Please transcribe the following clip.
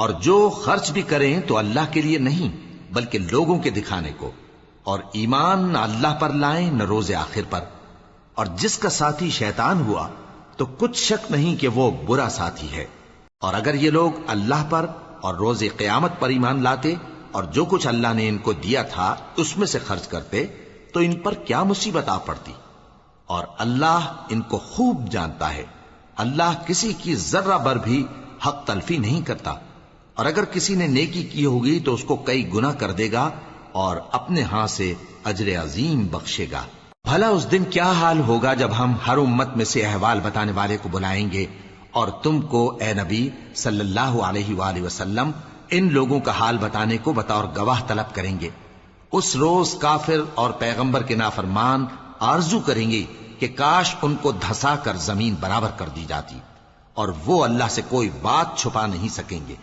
और जो खर्च भी करें तो अल्लाह के लिए नहीं बल्कि लोगों के दिखाने को, और ईमान न अल्लाह पर लाएं न रोजे आखिर पर। और जिसका साथी शैतान हुआ तो कुछ शक नहीं कि वो बुरा साथी है। और अगर ये लोग अल्लाह पर और रोजे क़यामत पर ईमान लाते और जो कुछ अल्लाह ने इनको दिया था उसमें से खर्च करते तो इन पर क्या मुसीबत आ पड़ती। और अल्लाह इनको खूब जानता है। अल्लाह किसी की जर्रा भर भी हक तलफी नहीं करता। और अगर किसी ने नेकी की होगी तो उसको कई गुना कर देगा और अपने हाथ से अजर अजीम बख्शेगा। भला उस दिन क्या हाल होगा जब हम हर उम्मत में से अहवाल बताने वाले को बुलाएंगे और तुमको ए नबी सल्लल्लाहु अलैहि वसल्लम इन लोगों का हाल बताने को बतौर गवाह तलब करेंगे। उस रोज काफिर और पैगंबर के नाफरमान आरजू करेंगे कि काश उनको धसा कर जमीन बराबर कर दी जाती, और वो अल्लाह से कोई बात छुपा नहीं सकेंगे।